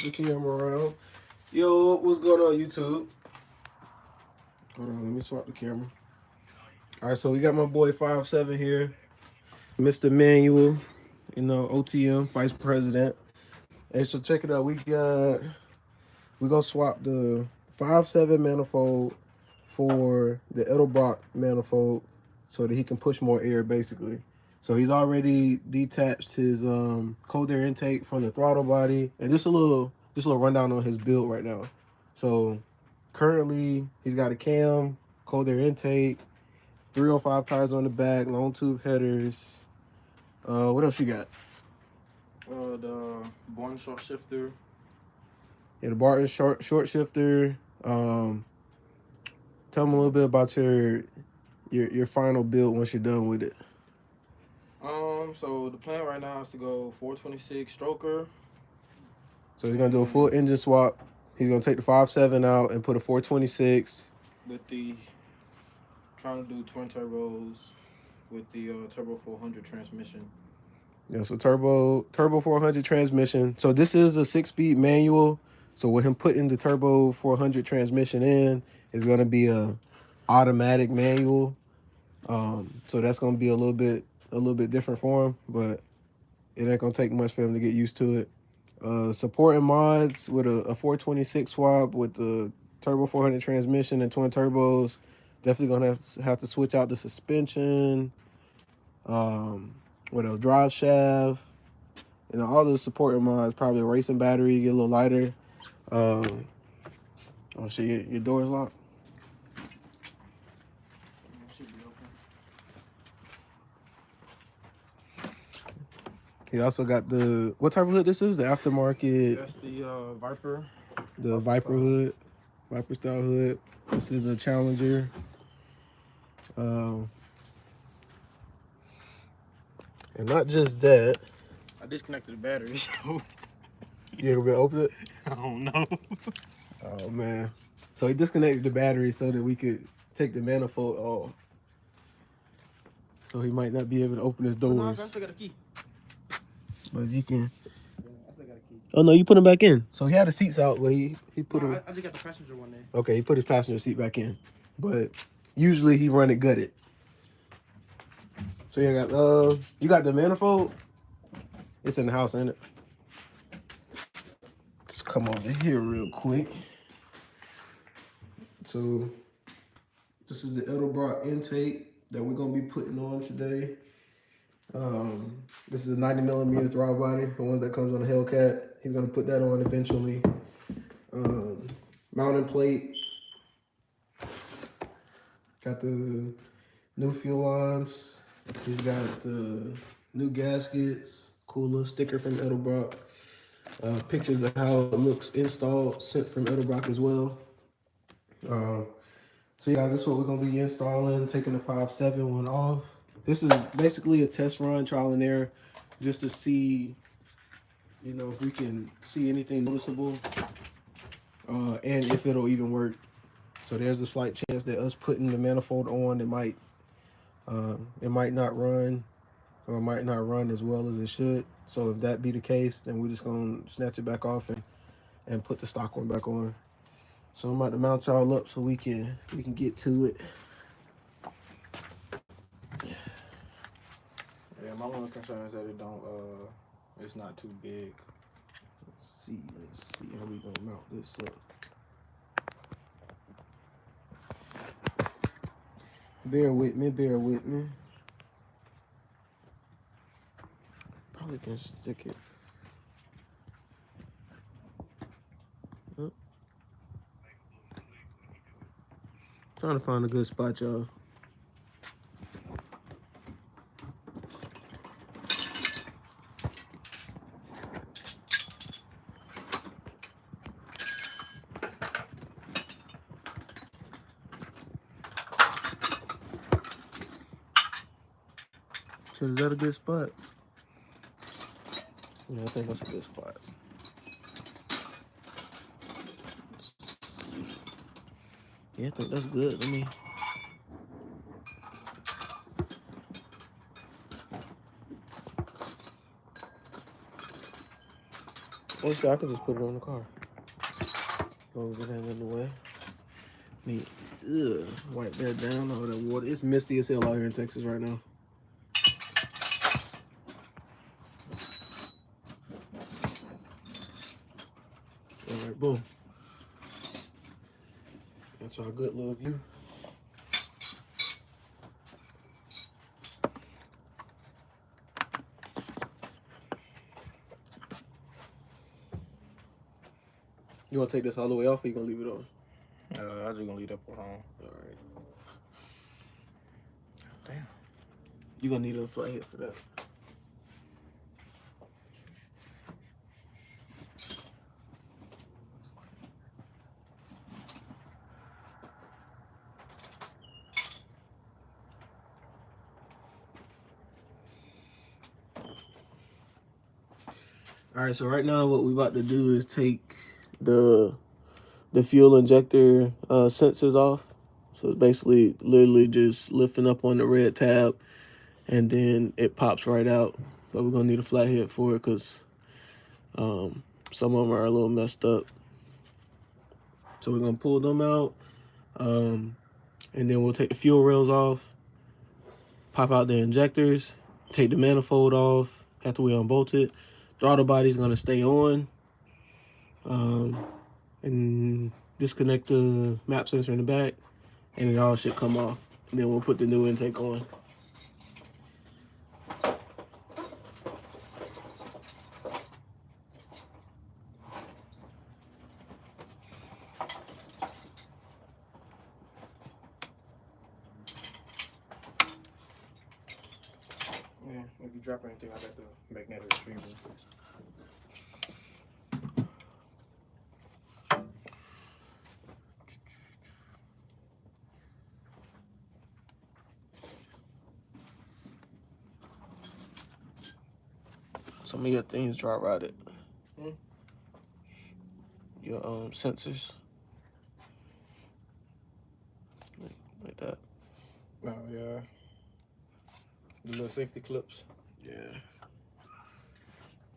the camera around. Yo, what's going on, YouTube? Hold on, let me swap the camera. All right, so we got my boy 5'7" here, Mr. Manual, OTM Vice President. Hey, so check it out. We're gonna swap the 5'7" manifold for the Edelbrock manifold so that he can push more air, basically. So he's already detached his cold air intake from the throttle body, and just a little rundown on his build right now. So currently he's got a cam, cold air intake, 305 tires on the back, long tube headers. What else you got? The Barn short shifter. Yeah, the Barton short shifter. Tell them a little bit about your final build once you're done with it. So the plan right now is to go 426 stroker. So he's gonna do a full engine swap. He's gonna take the 5.7 out and put a 426. With the trying to do twin turbos with the turbo 400 transmission. Yeah, so turbo 400 transmission. So this is a 6-speed manual. So with him putting the turbo 400 transmission in, it's gonna be a automatic manual. So that's gonna be a little bit different for him, but it ain't gonna take much for him to get used to it. Supporting mods with a 426 swap with the turbo 400 transmission and twin turbos. Definitely gonna have to switch out the suspension. What else? Drive shaft. All the supporting mods. Probably a racing battery, get a little lighter. Oh shit, your door's locked. Should be open. He also got the, what type of hood this is? The aftermarket. That's the Viper. The Viper hood. Viper style hood. This is a Challenger. And not just that. I disconnected the battery, so You ain't gonna be able to open it? I don't know. Oh man. So he disconnected the battery so that we could take the manifold off. So he might not be able to open his doors. No, I still got a key. But if you can. Yeah, I still got a key. Oh no, you put him back in. So he had the seats out, but he put him. I just got the passenger one there. Okay, he put his passenger seat back in. But usually he run it gutted. So you got the manifold? It's in the house, ain't it? Let's come over here real quick. So this is the Edelbrock Intake that we're gonna be putting on today. This is a 90mm throttle body, the one that comes on the Hellcat. He's gonna put that on eventually. Mounting plate. Got the new fuel lines. He's got the new gaskets. Cool little sticker from Edelbrock. Pictures of how it looks installed, sent from Edelbrock as well. So yeah, this is what we're gonna be installing, taking the 5.7 one off. This is basically a test run, trial and error, just to see, if we can see anything noticeable, and if it'll even work. So there's a slight chance that us putting the manifold on, it might not run, or it might not run as well as it should. So if that be the case, then we're just gonna snatch it back off and put the stock one back on. So I'm about to mount y'all up so we can get to it. Yeah, my only concern is that it's not too big. Let's see how we gonna mount this up. Bear with me. Probably can stick it. Trying to find a good spot, y'all. So is that a good spot? Yeah, I think that's a good spot. Yeah, I think that's good. Let me. Honestly, I could just put it on the car. As long as it ain't in the way. Need wipe that down, all that water. It's misty as hell out here in Texas right now. All right, boom. That's our good little view. You want to take this all the way off, or you gonna leave it on? I'm just gonna leave that part on. All right. Damn. You gonna need a flathead for that. All right, so right now what we about to do is take the fuel injector sensors off. So it's basically literally just lifting up on the red tab, and then it pops right out. But we're gonna need a flathead for it because some of them are a little messed up. So we're gonna pull them out, and then we'll take the fuel rails off, pop out the injectors, take the manifold off after we unbolt it. Throttle body's gonna stay on, and disconnect the map sensor in the back, and it all should come off. And then we'll put the new intake on. Yeah, if you drop anything, I got the magnetic retriever. Some of your things dry rotted. Your sensors. Like that. Oh yeah. The little safety clips. Yeah.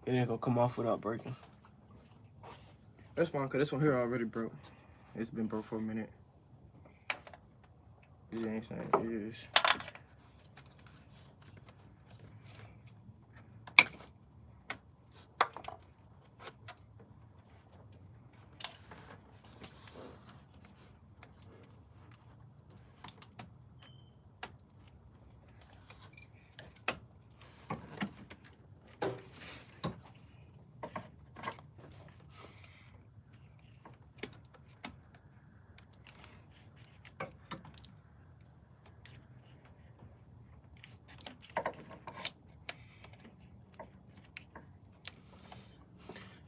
It ain't gonna come off without breaking. That's fine, cause this one here already broke. It's been broke for a minute. It ain't saying it is.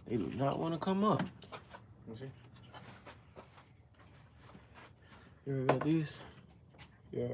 They do not want to come up. You see? You ever got these? Yeah.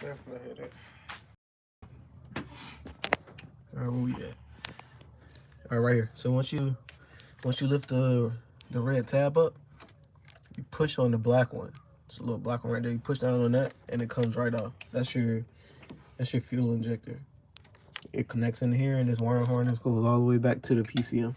Definitely hit it. All right, where we at? All right, right here. So once you lift the red tab up, you push on the black one. It's a little black one right there. You push down on that, and it comes right off. That's your fuel injector. It connects in here, and this wire harness goes all the way back to the PCM.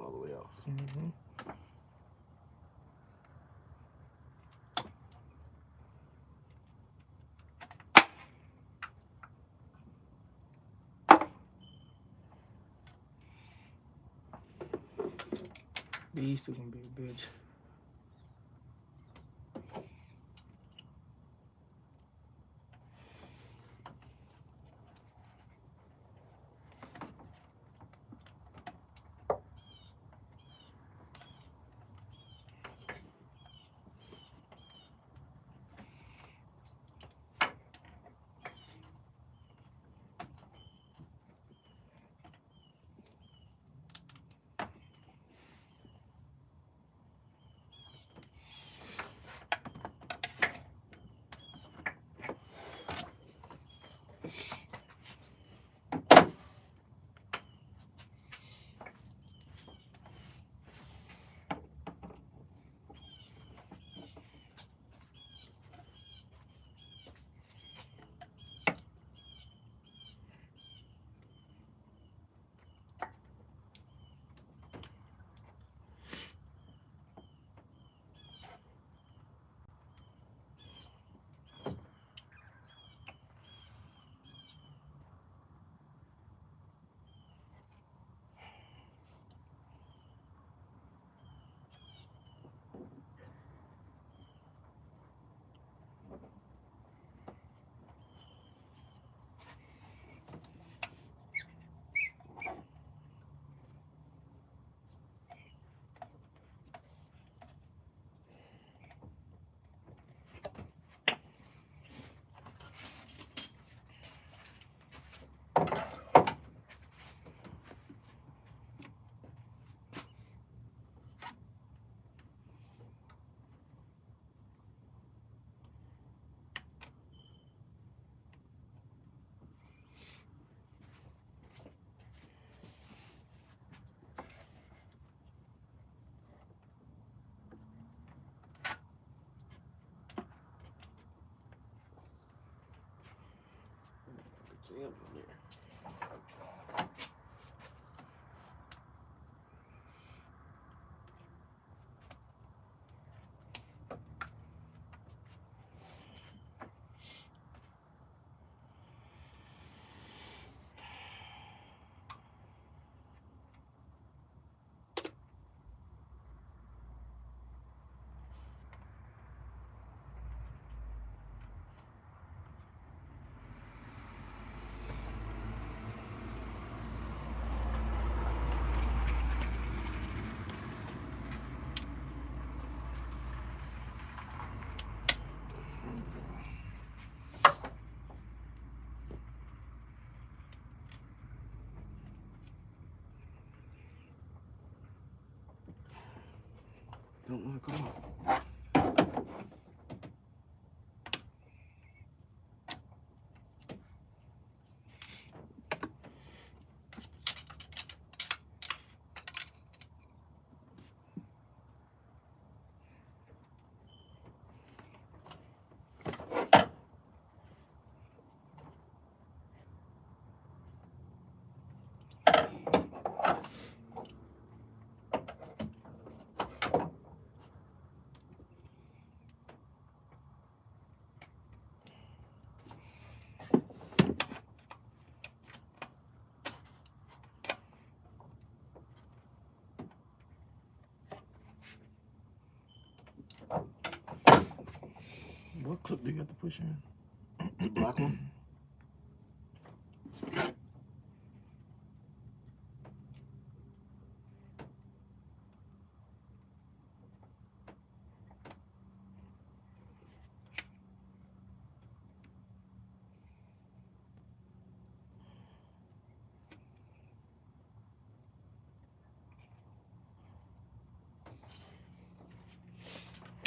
all the way off. Mm-hmm. These two gonna be a bitch. Jam in there. Don't want to come out. What clip do you have to push in? The black one?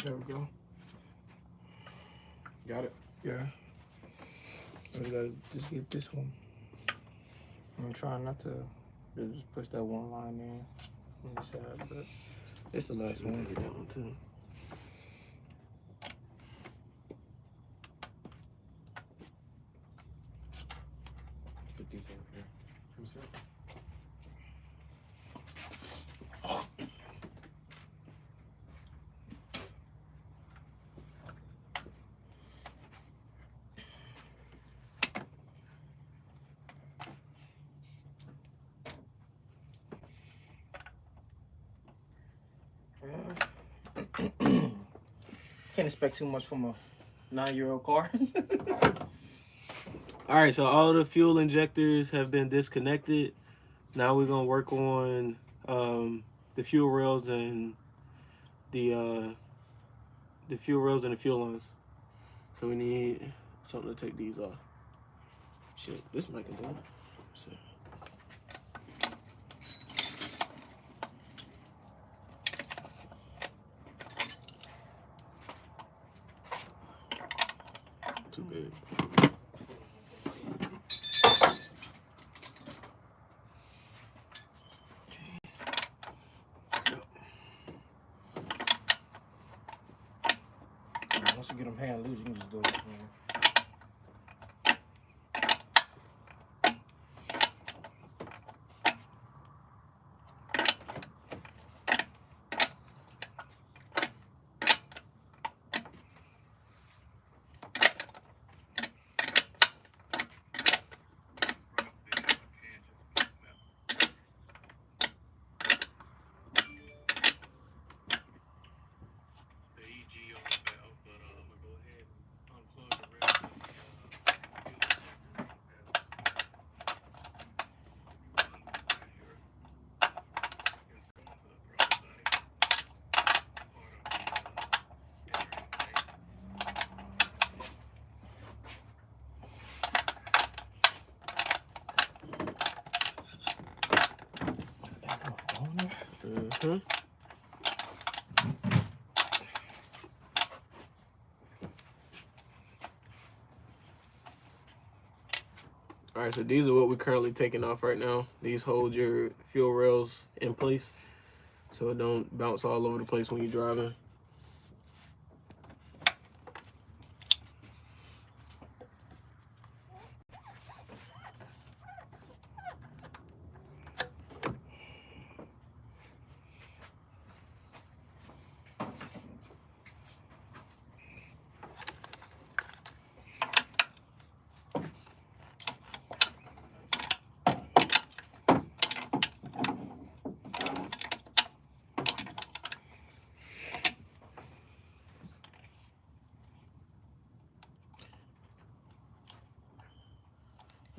There we go. Got it? Yeah. We gotta just get this one. I'm trying not to just push that one line in on the side, but it's the last one. Get that one too. Put these over here. Can't expect too much from a 9-year-old car. All right, so all the fuel injectors have been disconnected. Now we're gonna work on the fuel rails and the fuel rails and the fuel lines. So we need something to take these off. Shit, this might be done. See. Too big. Once you get them hand loose, you can just do it. Mm-hmm. All right, so these are what we're currently taking off right now. These hold your fuel rails in place so it don't bounce all over the place when you're driving.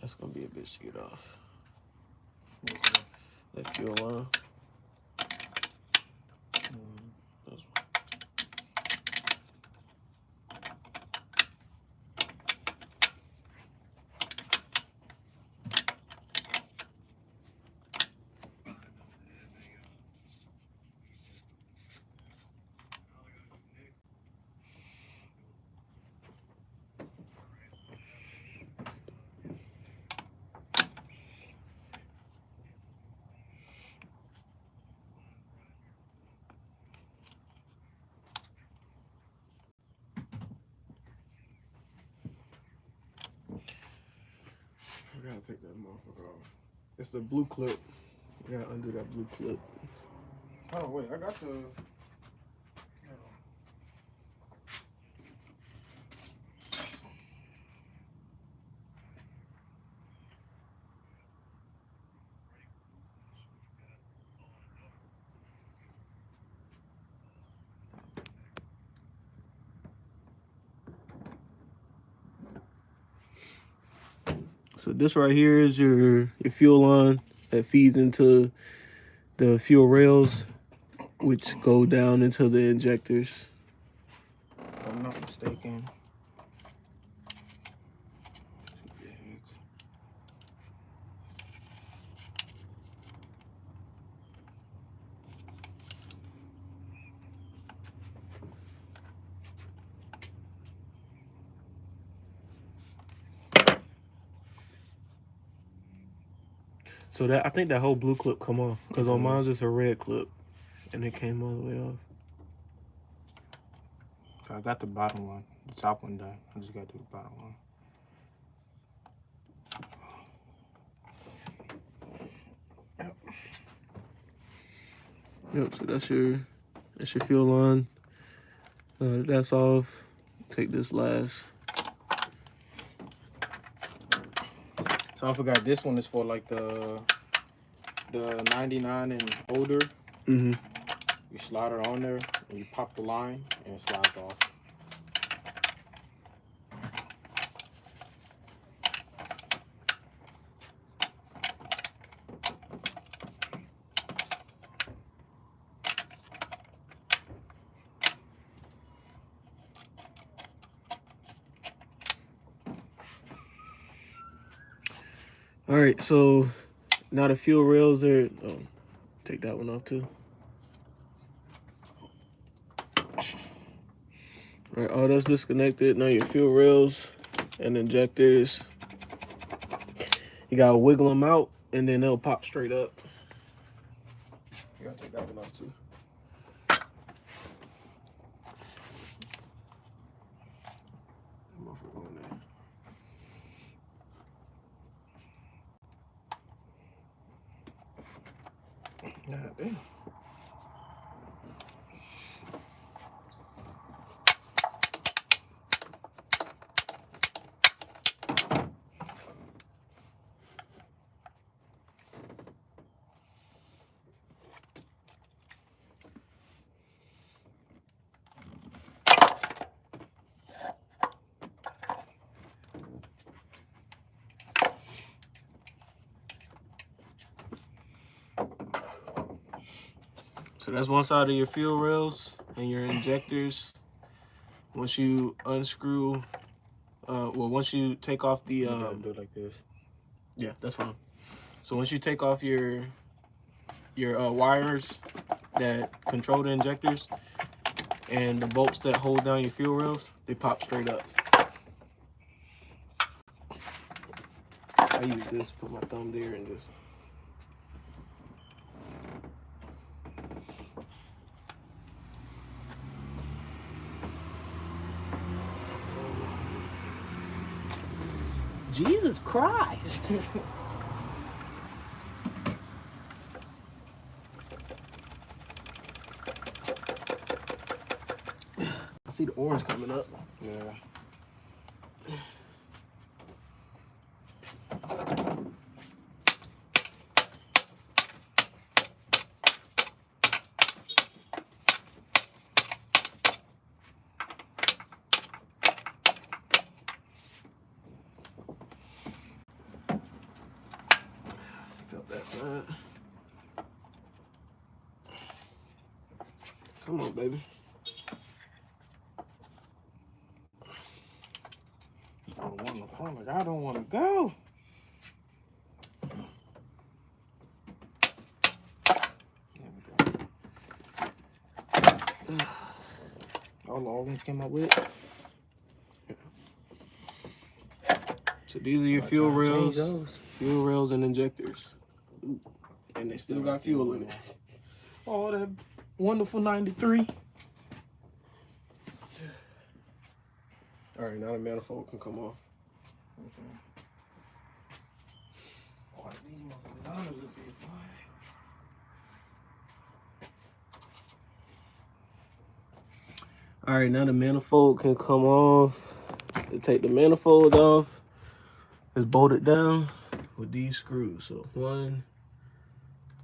That's gonna be a bitch to get off. That fuel line. I gotta take that motherfucker off. It's the blue clip. You gotta undo that blue clip. Oh wait, I got the. So this right here is your fuel line that feeds into the fuel rails, which go down into the injectors. If I'm not mistaken. Too big. So that I think that whole blue clip come off because on mine's it's a red clip, and it came all the way off. I got the bottom one, the top one done. I just got to do the bottom one. Yep. So that's your fuel line. That's off. Take this last. So I forgot this one is for like the 99 and older. Mm-hmm. You slide it on there and you pop the line and it slides off. All right, so now the fuel rails are. Oh, take that one off too. All right, all that's disconnected. Now your fuel rails and injectors. You gotta wiggle them out, and then they'll pop straight up. You gotta take that one off too. God damn. So that's one side of your fuel rails and your injectors. Once you unscrew, once you take off the, do it like this. Yeah, that's fine. So once you take off your wires that control the injectors and the bolts that hold down your fuel rails, they pop straight up. I use this, put my thumb there and just. Jesus Christ! I see the orange coming up. Yeah. Felt that side. Come on, baby. I don't want to fun. Like, I don't want to go. There we go. All the organs came out with it. So these are your fuel rails and injectors. Ooh. And they still got fuel in it. Oh, that wonderful 93. All right, now the manifold can come off. Okay. Oh, these motherfuckers on a little bit, boy. All right, now the manifold can come off. You take the manifold off. It's bolted down with these screws. So 1,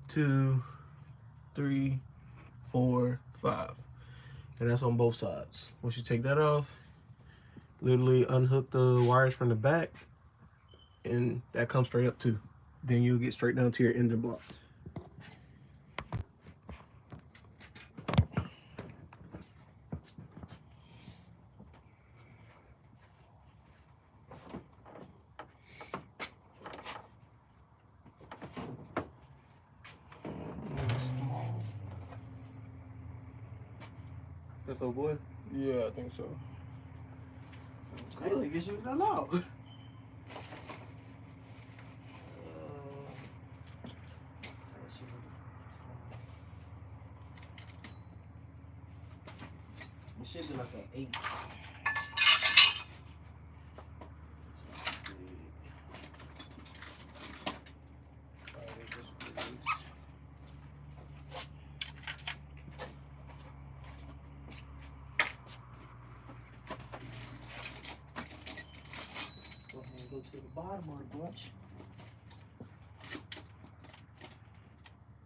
2, 3, 4, 5. And that's on both sides. Once you take that off, literally unhook the wires from the back, and that comes straight up too. Then you'll get straight down to your engine block. That's old boy? Yeah, I think so. I didn't guess you was that loud. It should be like an 8. Go to the bottom of the bunch.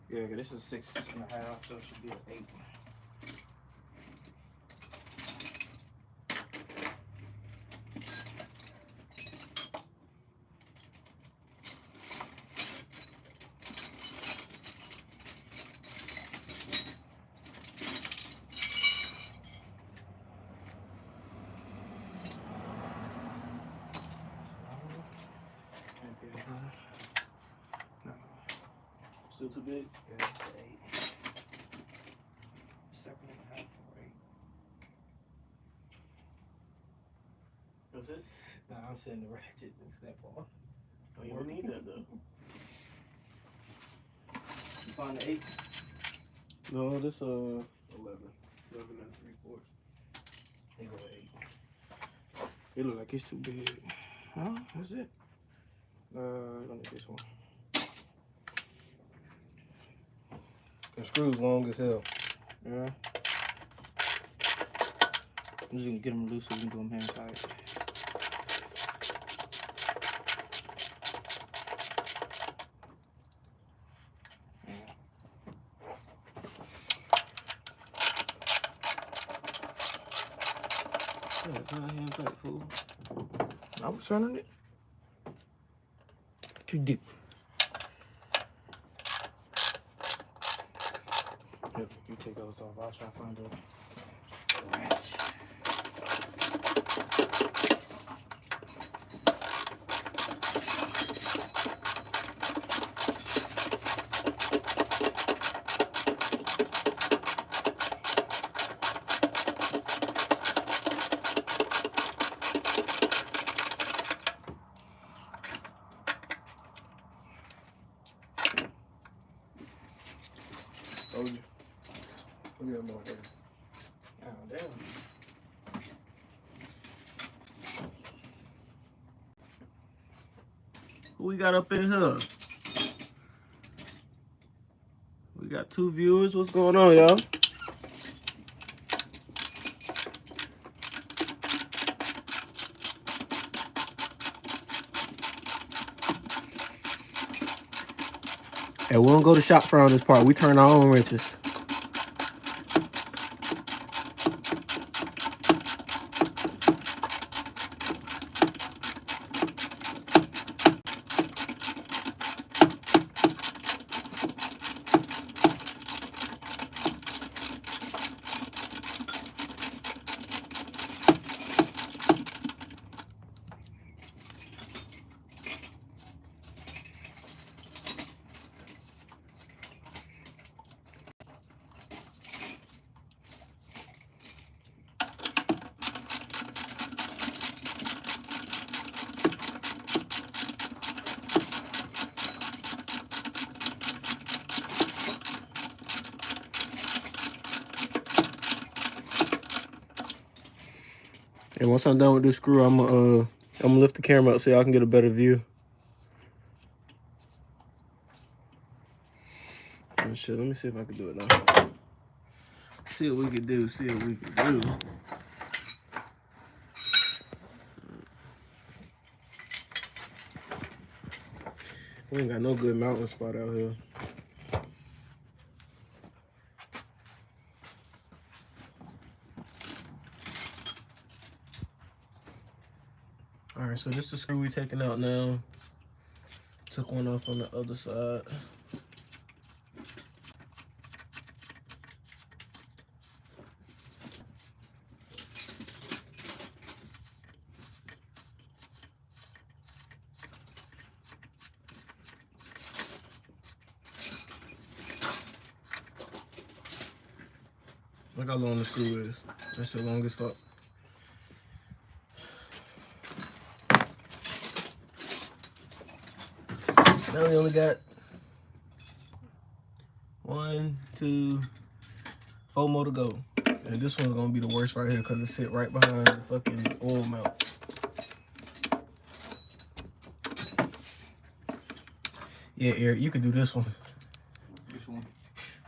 Yeah, this is 6.5, so it should be an 8. Still too big? Yeah, 8. 7.5 for 8. That's it? Nah, I'm setting the ratchet and snap on. Oh, you don't need that though. You find the 8? No, this 11. 11 and 3/4. They go 8. It look like it's too big. Huh? That's it. Don't need this one. The screw's long as hell. Yeah. I'm just gonna get them loose so we can do them hand tight. Yeah, it's not hand tight, fool. I was turning it. Too deep. Here, you take those off. I'll try to find a wrench. Oh, yeah. Look at that motherfucker. Oh, damn. Who we got up in here? We got 2 viewers. What's going on, y'all? Hey, we don't go to shop for on this part. We turn our own wrenches. And once I'm done with this screw, I'm gonna lift the camera up so y'all can get a better view. Oh, shit, let me see if I can do it now. See what we can do. See what we can do. We ain't got no good mountain spot out here. All right, so this is the screw we taking out now. Took one off on the other side. Look how long the screw is. That shit long as fuck. Now we only got 1, 2, 4 more to go. And this one's gonna be the worst right here because it sit right behind the fucking oil mount. Yeah, Eric, you could do this one. Which one?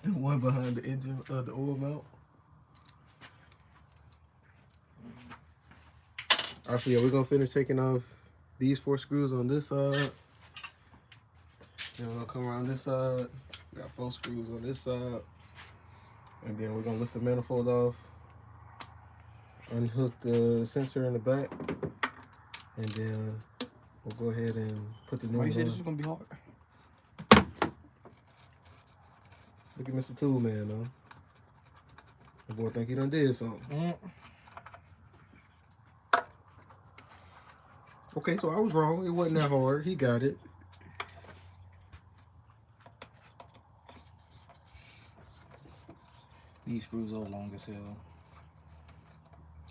The one behind the engine, the oil mount. All right, so yeah, we're gonna finish taking off these 4 screws on this side. Then we're gonna come around this side. We got 4 screws on this side. And then we're gonna lift the manifold off, unhook the sensor in the back, and then we'll go ahead and put the new Why one you say on. this is gonna be hard? Look at Mr. Tool Man, though. The boy think he done did something. Okay, so I was wrong. It wasn't that hard. He got it. These screws are long as hell.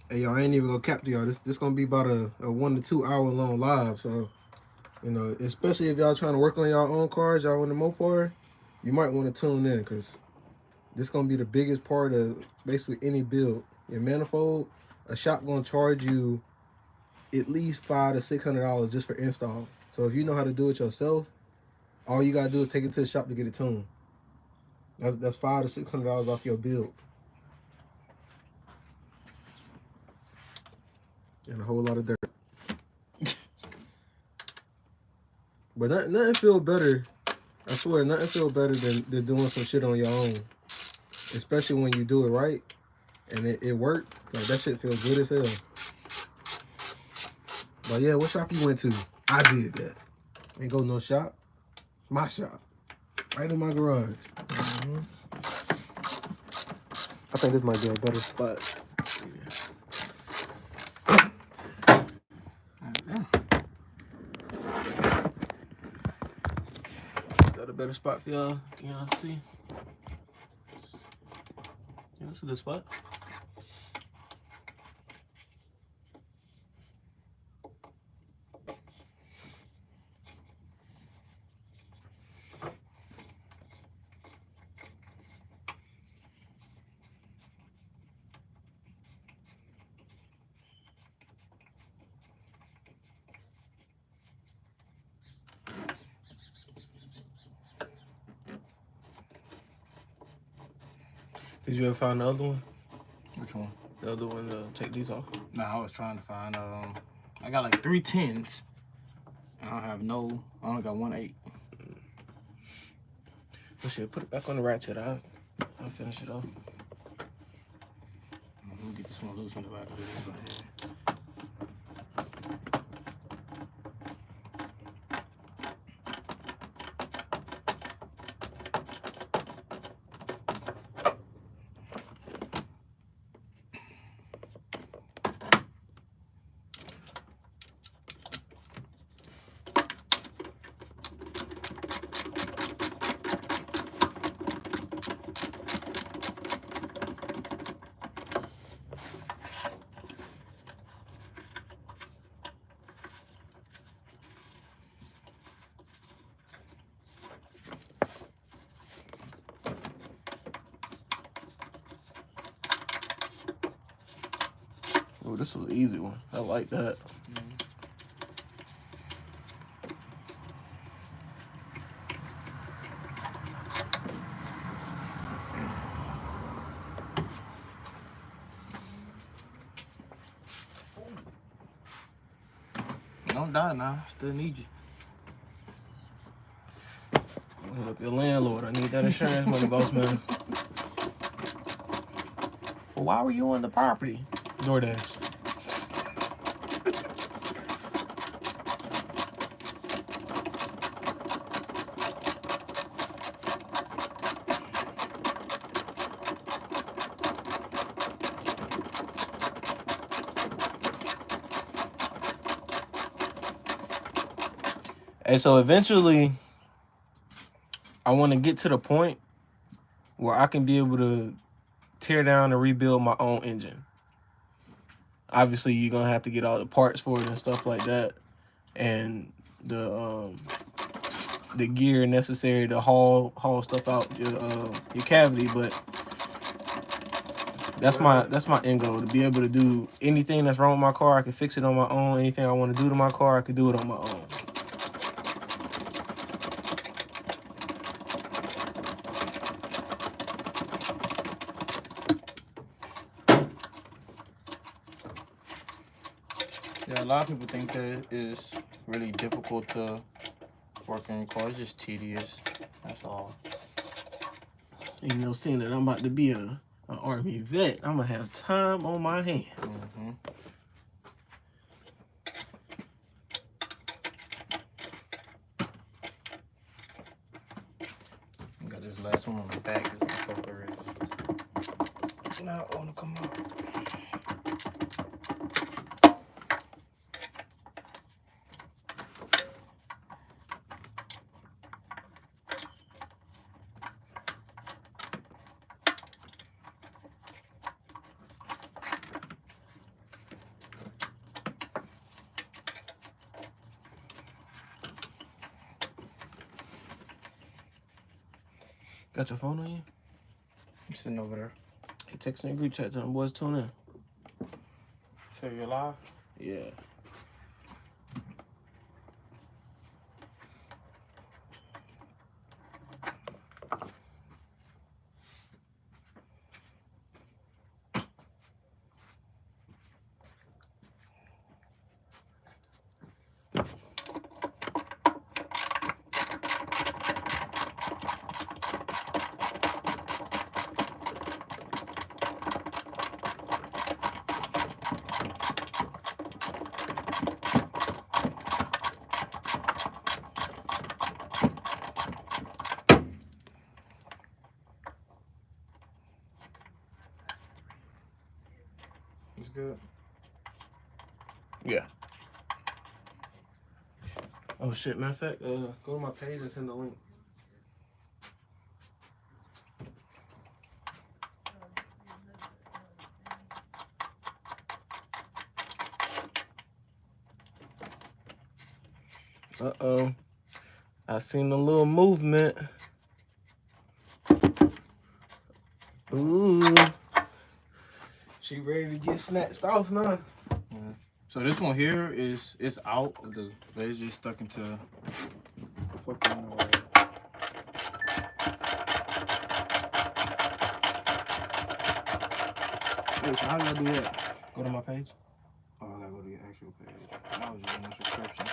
Hey, y'all, I ain't even gonna cap to y'all. This gonna be about a 1 to 2 hour long live. So, you know, especially if y'all trying to work on y'all own cars, y'all in the Mopar, you might want to tune in because this gonna be the biggest part of basically any build. Your manifold, a shop gonna charge you at least $500 to $600 just for install. So if you know how to do it yourself, all you gotta do is take it to the shop to get it tuned. That's $500 to $600 off your build, and a whole lot of dirt. But nothing feel better. I swear, nothing feel better than doing some shit on your own, especially when you do it right and it worked. Like that shit feels good as hell. But yeah, what shop you went to? I did that. Ain't go no shop. My shop, right in my garage. I think this might be a better spot. Got a better spot for y'all. Can y'all see? Yeah, that's a good spot. Did you ever find the other one? Which one? The other one to take these off? Nah, I was trying to find, I got like 3 10s. I only got 1 8. Well, shit, put it back on the ratchet. I'll finish it off. Let me get this one loose in the back of this. Oh, this was an easy one. I like that. Don't die now. Still need you. Hit up your landlord. I need that insurance money, boss man. Well, why were you on the property? DoorDash. And so eventually, I want to get to the point where I can be able to tear down and rebuild my own engine. Obviously, you're gonna have to get all the parts for it and stuff like that, and the gear necessary to haul stuff out your cavity. But that's my end goal, to be able to do anything that's wrong with my car. I can fix it on my own. Anything I want to do to my car, I could do it on my own. Yeah, a lot of people think that it's really difficult to work on your car. It's just tedious. That's all. You know, seeing that I'm about to be an Army vet, I'm gonna have time on my hands. Got this last one on the back. Now I want to come out. Got your phone on you? I'm sitting over there. Hey, text in group chat to them boys tune in. So you're live? Yeah. It's good. Yeah. Oh shit, matter of fact, go to my page and send the link. Uh-oh. I seen a little movement. Ooh. She ready to get snatched off now. Yeah. So this one here it's out of the, but it's just stuck into fucking. Wait, so how do I do that? Go to my page. Oh, I gotta go to your actual page. That was just in the subscriptions.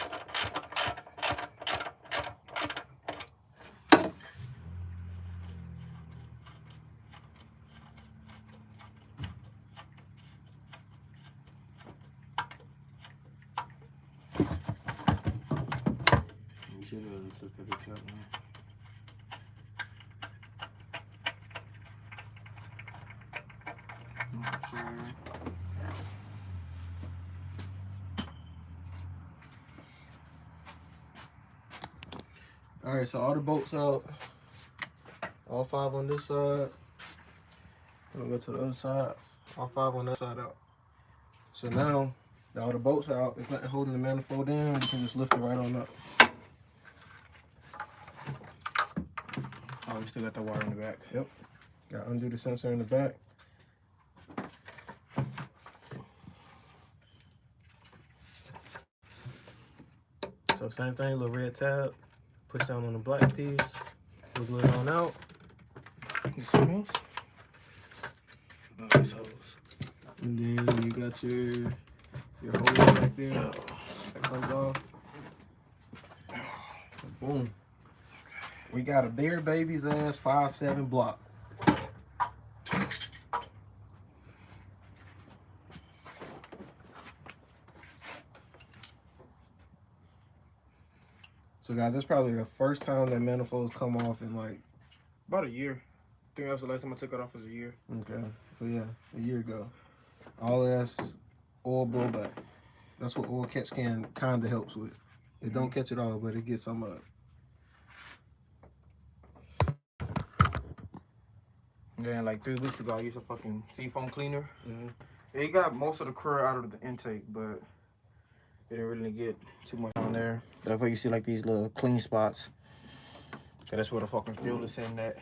You should have looked at the chat, man. Sure. All right, so all the bolts out. All 5 on this side. I'm gonna go to the other side. All 5 on that side out. So now that all the bolts are out, it's not holding the manifold in. We can just lift it right on up. Oh, you still got the wire in the back. Yep. Got to undo the sensor in the back. So same thing, little red tab. Push down on the black piece. Wiggle it on out. This one else? Oh, these hoes. And then you got your hole back there. That comes off. Boom. We got a bare baby's ass 5.7 block. So guys, that's probably the first time that manifolds come off in like About a year. I think that was the last time I took it off was a year. okay. So yeah, a year ago. All of that's oil blowback. That's what oil catch can kinda helps with. It don't catch it all, but it gets some of it. Yeah, like 3 weeks ago I used a fucking seafoam cleaner. Mm-hmm. It got most of the crude out of the intake, but it didn't really get too much on there. That's why you see like these little clean spots. That's where the fucking fuel is in that.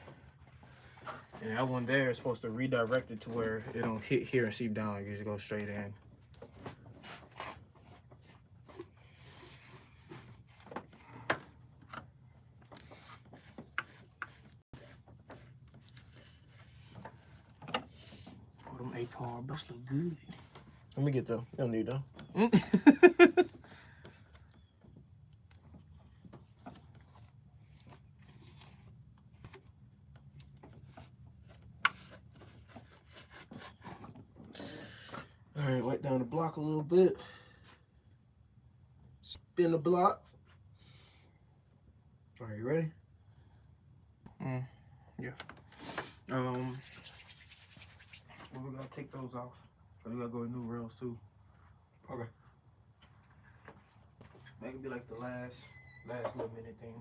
And that one there is supposed to redirect it to where it don't hit here and seep down. You just go straight in. Oh, them 8-power belts look good. Let me get them. You don't need them. All right, wipe down the block a little bit. Spin the block. All right, you ready? Yeah. We gotta take those off. So we gotta go with new rails too. Okay. That could be like the last little minute thing.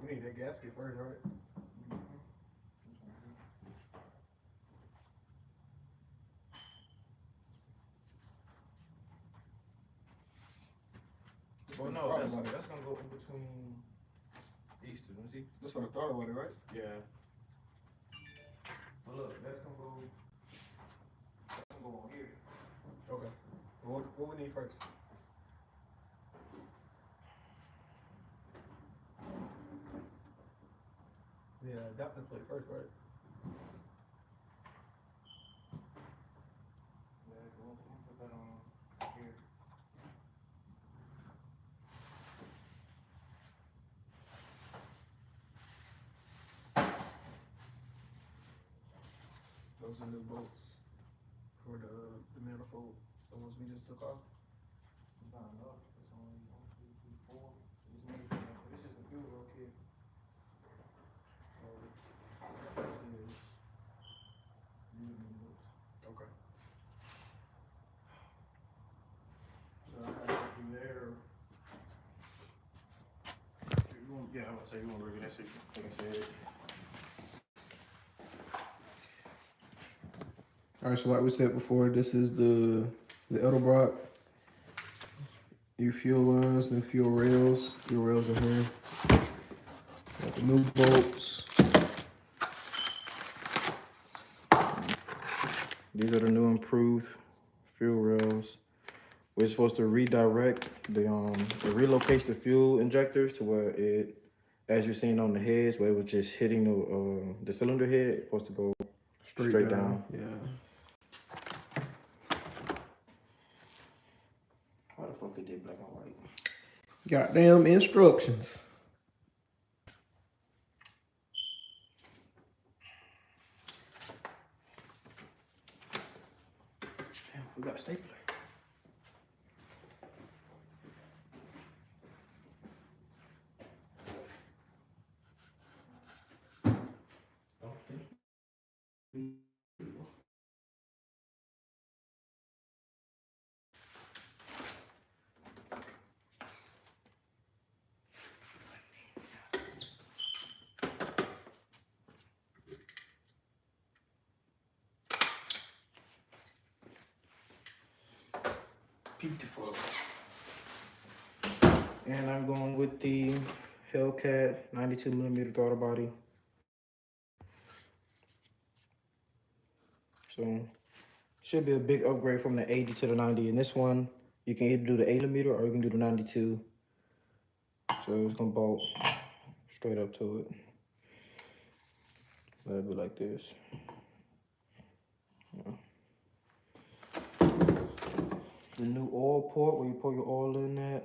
We need that gasket first, right? Well, no, that's gonna go in between these two. Let me see. That's for the throttle body, right? Yeah. But look, that's gonna go on here. Okay. What we need first? Yeah, adapter plate first, right? Yeah, we'll put that on here. Those are new bolts for the manifold, the ones we just took off. Not enough. It's only 1, 2, 3, 4. This is the fuel roll kit. So this is Okay. so I have to do there. Yeah, I'm gonna say you want to rig it. That's it. Like I said. All right, so like we said before, this is the Edelbrock. New fuel lines, new fuel rails. Fuel rails in here. Got the new bolts. These are the new improved fuel rails. We're supposed to redirect it relocates the fuel injectors to where it, as you're seeing on the heads, where it was just hitting the cylinder head, it's supposed to go straight down. Yeah. Why the fuck they did black and white? Goddamn instructions. Damn, we got a stapler. Beautiful. And I'm going with the Hellcat 92mm throttle body. So should be a big upgrade from the 80 to the 90. And this one, you can either do the 8mm or you can do the 92. So it's gonna bolt straight up to it. That'll be like this. Yeah. The new oil port where you pour your oil in that.